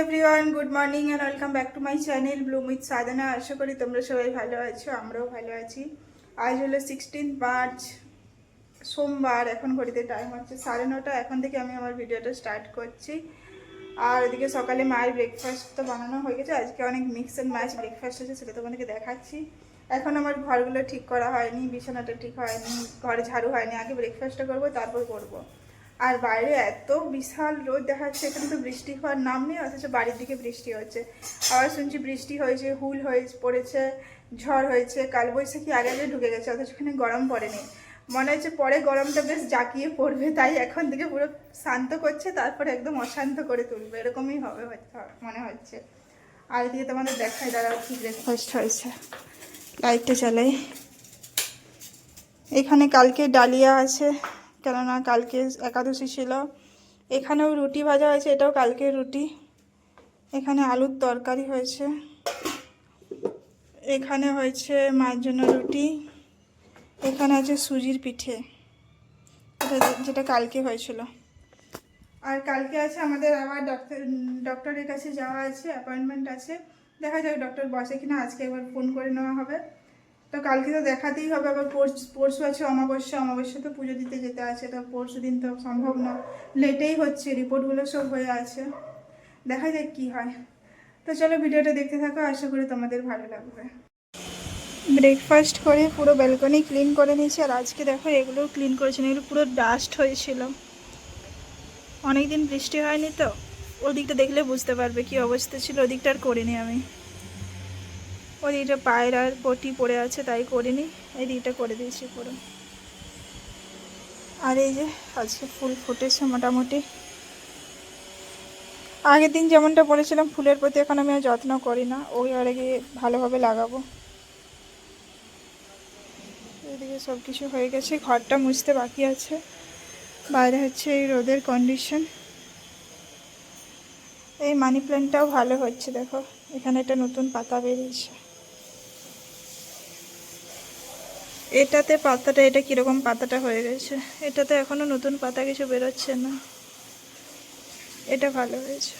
Everyone, good morning and welcome back to my channel Bloom with Sadhana. আশা করি তোমরা সবাই ভালো আছো, আমরাও ভালো আছি। আজ হলো 16 মার্চ, সোমবার। এখন ঘড়িতে টাইম হচ্ছে 9:30। এখন থেকে আমি আমার ভিডিওটা স্টার্ট করছি। আর ওদিকে সকালে মায়ের ব্রেকফাস্ট তো বানানো হয়ে গেছে। আজকে অনেক মিক্স অ্যান্ড ম্যাচ ব্রেকফাস্ট আছে, সেটা তোমাদেরকে দেখাচ্ছি। এখন আমার ঘরগুলো ঠিক করা হয়নি, বিছানাটা ঠিক হয়নি, ঘরে ঝাড়ু হয়নি। আগে ব্রেকফাস্টটা করবো, তারপর করবো। আর বাইরে এত বিশাল রোদ দেখা যাচ্ছে, এখানে তো বৃষ্টি হওয়ার নাম নেই, অথচ বাড়ির দিকে বৃষ্টি হচ্ছে। আবার শুনছি বৃষ্টি হয়েছে, হুল হয়ে পড়েছে, ঝড় হয়েছে, কালবৈশাখী আগে আগে ঢুকে গেছে, অথচ এখানে গরম পড়েনি। মনে হচ্ছে পরে গরমটা বেশ জাঁকিয়ে পড়বে, তাই এখন থেকে পুরো শান্ত করছে, তারপরে একদম অশান্ত করে তুলবে, এরকমই হবে মনে হচ্ছে। আর এদিকে তোমাদের দেখাই, দাঁড়াও কি ব্রেকফাস্ট হয়েছে। লাইটটা চালাই। এখানে কালকে ডালিয়া আছে, কেননা কালকে একাদশী ছিল। এখানেও রুটি ভাজা হয়েছে, এটাও কালকে রুটি। এখানে আলুর তরকারি হয়েছে। এখানে হয়েছে মায়ের জন্য রুটি। এখানে আছে সুজির পিঠে, যেটা কালকে হয়েছিল। আর কালকে আছে আমাদের আবার ডক্টরের কাছে যাওয়া আছে, অ্যাপয়েন্টমেন্ট আছে। দেখা যাক ডক্টর বসে কিনা, আজকে একবার ফোন করে নেওয়া হবে। তো কালকে তো দেখাতেই হবে। আবার পরশু আছে অমাবস্যা, অমাবস্যাতে পুজো দিতে যেতে আছে। তো পরশু দিন তো সম্ভব না, লেটেই হচ্ছে, রিপোর্টগুলো সব হয়ে আছে। দেখা যাক কী হয়। তো চলো ভিডিওটা দেখতে থাকো, আশা করি তোমাদের ভালো লাগবে। ব্রেকফাস্ট করে পুরো ব্যালকনি ক্লিন করে নিয়েছি। আর আজকে দেখো এগুলোও ক্লিন করেছি, এগুলো পুরো ডাস্ট হয়েছিল। অনেকদিন বৃষ্টি হয়নি তো, ওদিকটা দেখলে বুঝতে পারবে কি অবস্থা ছিল। ওদিকটা আর করিনি আমি, ওদিকটা পায়ের আর পটি পড়ে আছে, তাই করিনি। এই দিকটা করে দিয়েছি পুরো। আর এই যে আজকে ফুল ফুটেছে মোটামুটি। আগের দিন যেমনটা বলেছিলাম ফুলের প্রতি এখন আমি আর যত্ন করি না, ওই আর গিয়ে ভালোভাবে লাগাবো। এদিকে সব কিছু হয়ে গেছে, ঘরটা মুছতে বাকি আছে। বাইরে হচ্ছে এই রোদের কন্ডিশন। এই মানি প্ল্যান্টটাও ভালো হচ্ছে, দেখো এখানে একটা নতুন পাতা বেরিয়েছে। এটাতে পাতাটা, এটা কীরকম পাতাটা হয়ে গেছে, এটাতে এখনও নতুন পাতা কিছু বেরোচ্ছে না। এটা ভালো হয়েছে।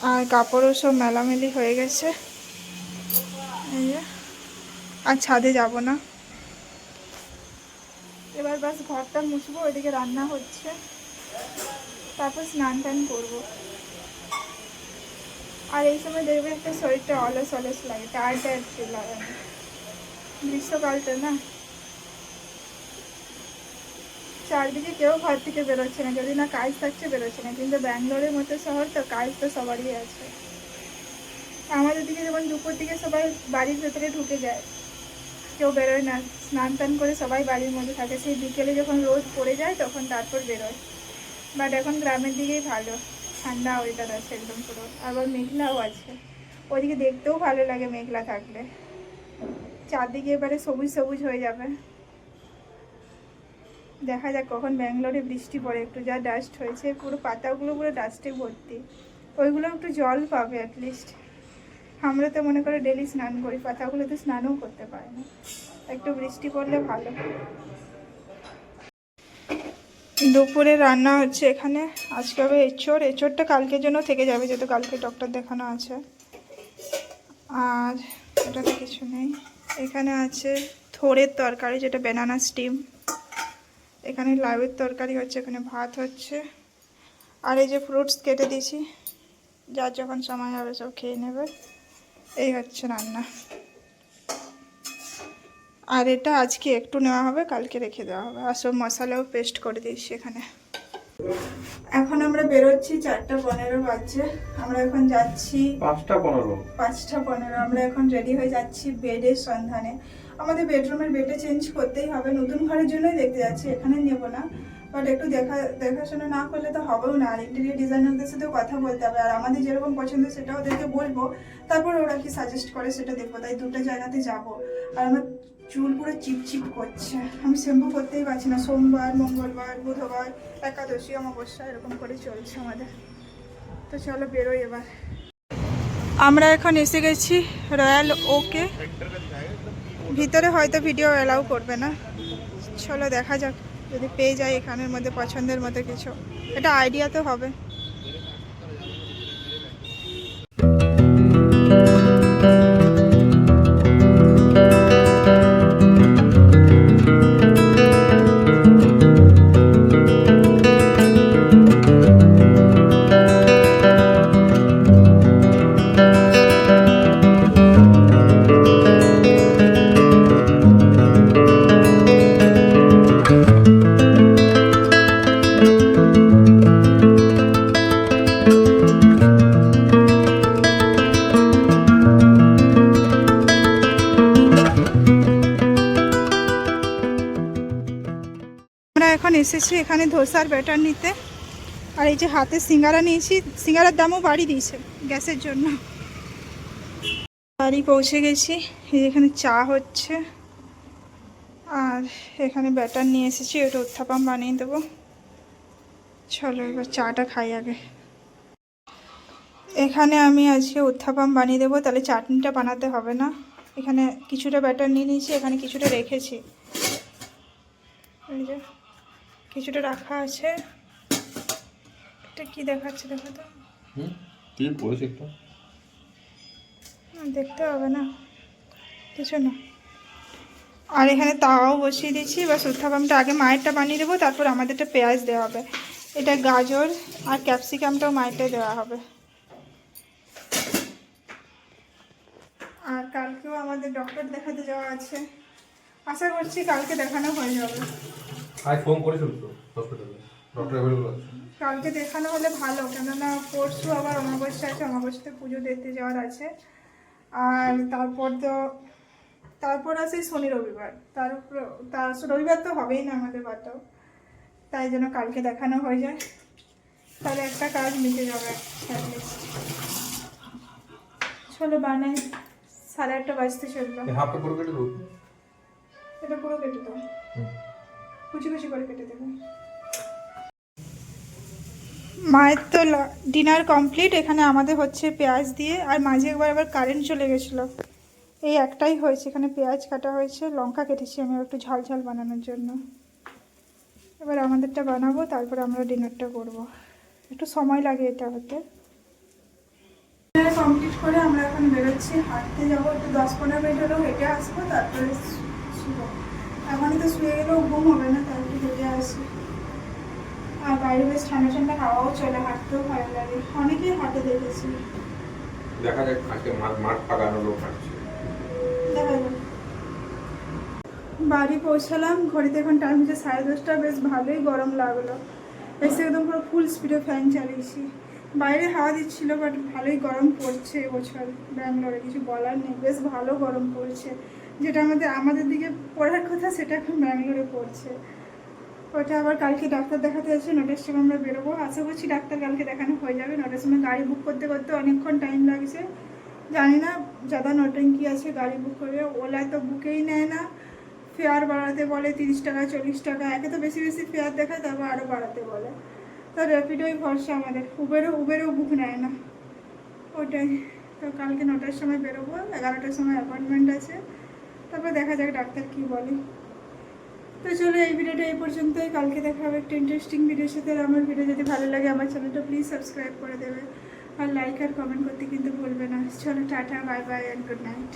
আর কাপড়ও সব মেলামেলি হয়ে গেছে। এই যে, আর ছাদে যাব না এবার, বাস ঘরটা মুছবো। ওইদিকে রান্না হচ্ছে, তারপর স্নান টান করবো। আর এই সময় দেখবে একটা শরীরটা অলস অলস লাগে, টায়ার্ড টায়ার্ড ফিল লাগে না। গ্রীষ্মকালটা না, চারদিকে কেউ ঘর থেকে বেরোচ্ছে না, যদি না কাজ থাকছে বেরোচ্ছে না। কিন্তু ব্যাঙ্গালোরের মতো শহর তো, কাজ তো সবারই আছে। আমাদের দিকে যেমন দুপুর দিকে সবাই বাড়ির ভেতরে ঢুকে যায়, কেউ বেরোয় না, স্নান টান করে সবাই বাড়ির মধ্যে থাকে। সেই বিকেলে যখন রোদ পড়ে যায় তখন তারপর বেরোয়। বাট এখন গ্রামের দিকেই ভালো, ঠান্ডা ওয়েদার আছে একদম পুরো, আবার মেঘলাও আছে। ওইদিকে দেখতেও ভালো লাগে মেঘলা থাকলে, চারদিকে এবারে সবুজ সবুজ হয়ে যাবে। দেখা যাক কখন ব্যাঙ্গালোরে বৃষ্টি পড়ে। একটু যা ডাস্ট হয়েছে, পুরো পাতাগুলো পুরো ডাস্টে ভর্তি, ওইগুলো একটু জল পাবে অ্যাটলিস্ট। আমরা তো মনে করে ডেলি স্নান করি, পাতাগুলো তো স্নানও করতে পারে না। একটু বৃষ্টি পড়লে ভালো। দুপুরে রান্না হচ্ছে এখানে আজকে হবে এঁচোড়টা কালকের জন্য থেকে যাবে, যেহেতু কালকে ডক্টর দেখানো আছে। আর এটাতে কিছু নেই। এখানে আছে থোড়ের তরকারি, যেটা ব্যানানা স্টিম। এখানে লাউয়ের তরকারি হচ্ছে, এখানে ভাত হচ্ছে। আর এই যে ফ্রুটস কেটে দিয়েছি, যার যখন সময় হবে সব খেয়ে নেবে। এই হচ্ছে রান্না। আর এটা আজকে একটু নেওয়া হবে, কালকে রেখে দেওয়া হবে। আর সব মশলাও পেস্ট করে দিয়েছি এখানে। এখন আমরা বেরোচ্ছি, 4:15 বাজছে। আমরা এখন যাচ্ছি 5:15। আমরা এখন রেডি হয়ে যাচ্ছি বেডের সন্ধানে। আমাদের বেডরুমের বেডে চেঞ্জ করতেই হবে, নতুন ঘরের জন্যই দেখতে যাচ্ছি, এখানে নেব না। বাট একটু দেখাশোনা না করলে তো হবেও না। আর ইন্টেরিয়র ডিজাইনারদের সাথেও কথা বলতে হবে, আর আমাদের যেরকম পছন্দ সেটা ওদেরকে বলবো, তারপর ওরা কি সাজেস্ট করে সেটা দেখবো। তাই দুটো জায়গাতে যাব। আর আমার চুল পুরো চিপচিপ করছে, আমি শ্যাম্পু করতেই পারছি না। সোমবার, মঙ্গলবার, বুধবার, একাদশী, অমাবস্যা এরকম করে চলছে আমাদের। তো চলো বেরোই এবার। আমরা এখন এসে গেছি রয়্যাল ওকে। ভিতরে হয়তো ভিডিও অ্যালাউ করবে না, চলো দেখা যাক যদি পেয়ে যাই এখানের মধ্যে পছন্দের মতো কিছু, এটা আইডিয়া তো হবে। আমরা এখন এসেছি এখানে ধোসার ব্যাটার নিতে। আর এই যে হাতে সিঙ্গারা নিয়েছি, সিঙ্গারার দামও বাড়ি দিয়েছে গ্যাসের জন্য। বাড়ি পৌঁছে গেছি, এই যে এখানে চা হচ্ছে আর এখানে ব্যাটার নিয়ে এসেছি, ওটা উত্থাপাম বানিয়ে দেবো। চলো এবার চাটা খাই আগে। এখানে আমি আজকে উত্থাপাম বানিয়ে দেবো, তাহলে চাটনিটা বানাতে হবে না। এখানে কিছুটা ব্যাটার নিয়ে নিয়েছি, এখানে কিছুটা রেখেছি, এই যে কিছুটা রাখা আছে। এটা কি দেখাচ্ছে দেখো তো, দেখতে হবে না কিছু না। আর এখানে তাওয়াও বসিয়ে দিচ্ছি, বাস উত্থাপামটা আগে মায়েরটা বানিয়ে দেবো, তারপর আমাদেরটা পেঁয়াজ দেওয়া হবে। এটা গাজর আর ক্যাপসিকামটাও মায়েরটাই দেওয়া হবে। আর কালকেও আমাদের ডক্টর দেখাতে যাওয়া আছে, আশা করছি কালকে দেখানো হয়ে যাবে। আজ ফোন করেছিল তো হসপিটালে, ডক্টর অ্যাভেলেবল আছে। কালকে দেখানো হলে ভালো, কেননা পরশু আবার অমাবস্যা আছে, অমাবস্যাতে পুজো দিতে যাওয়ার আছে। আর তারপর আছে শনি রবিবার, তার রবিবার তো হবেই না আমাদের বাড়িতেও, তাই জন্য কালকে দেখানো হয়ে যায়, তাহলে একটা কাজ মিটে যাবে। চলো বানাই, 8:30 বাজতে চললো। হাফটা পুরো কেটে দেবো, এটা পুরো কেটে দাও, কুচি কুচি করে কেটে দেবো। মায়ের তো ডিনার কমপ্লিট, এখানে আমাদের হচ্ছে পেঁয়াজ দিয়ে। আর মাঝে একবার আবার কারেন্ট চলে গেছিলো, এই একটাই হয়েছে। এখানে পেঁয়াজ কাটা হয়েছে, লঙ্কা কেটেছি আমি একটু ঝাল ঝাল বানানোর জন্য। এবার আমাদেরটা বানাবো, তারপরে আমরা ডিনারটা করব। একটু সময় লাগে এটা হতে। কমপ্লিট করে আমরা এখন বেরোচ্ছি, হাঁটতে যাবো, একটু 10-15 মিনিট হলেও হেঁটে আসবো, তারপরে শুবো। এখনই তো শুয়ে গেলেও ঘুম হবে না, তার একটু হেঁটে আসি। আর বাইরে বেশ ঠান্ডা ঠান্ডা হাওয়াও চলে, হাঁটতেও ভালো লাগে, অনেকেই হাঁটে দেখেছি। দেখা যাক আজকে মাঠ ফাঁকানো লোক হাঁটছে, দেখা যাক। বাড়ি পৌঁছালাম, ঘড়িতে এখন টাইম হচ্ছে 10:30। বেশ ভালোই গরম লাগলো, এসে একদম পুরো ফুল স্পিডে ফ্যান চালিয়েছি। বাইরে হাওয়া দিচ্ছিল, বাট ভালোই গরম পড়ছে এবছর ব্যাঙ্গালোরে, কিছু বলার নেই, বেশ ভালো গরম পড়ছে। যেটা আমাদের দিকে পড়ার কথা, সেটা এখন ব্যাঙ্গালোরে পড়ছে। ওটা আবার কালকে ডাক্তার দেখাতে আছে, 9টার সময় আমরা বেরোবো। আশা করছি ডাক্তার কালকে দেখানো হয়ে যাবে। 9টার সময় গাড়ি বুক করতে করতে অনেকক্ষণ টাইম লাগছে, জানি না যাদা নটঙ্কি আছে গাড়ি বুক করে। ওলা তো বুকেই নেয় না, ফেয়ার বাড়াতে বলে 30 টাকা 40 টাকা, একে তো বেশি বেশি ফেয়ার দেখায়, তারপর আরও বাড়াতে বলে। তো র্যাপিডোই ভরসা আমাদের, উবেরও বুক নেয় না। ওটাই তো, কালকে 9টার সময় বেরোবো, 11টার সময় অ্যাপয়েন্টমেন্ট আছে, তারপর দেখা যাক ডাক্তার কী বলে। তো চলো এই ভিডিওটা এই পর্যন্তই, কালকে দেখা হবে একটা ইন্টারেস্টিং ভিডিওর সাথে। আর আমার ভিডিও যদি ভালো লাগে আমার চ্যানেলটা প্লিজ সাবস্ক্রাইব করে দেবে, আর লাইক আর কমেন্ট করতে কিন্তু ভুলবে না। চলো tata, bye bye and good night.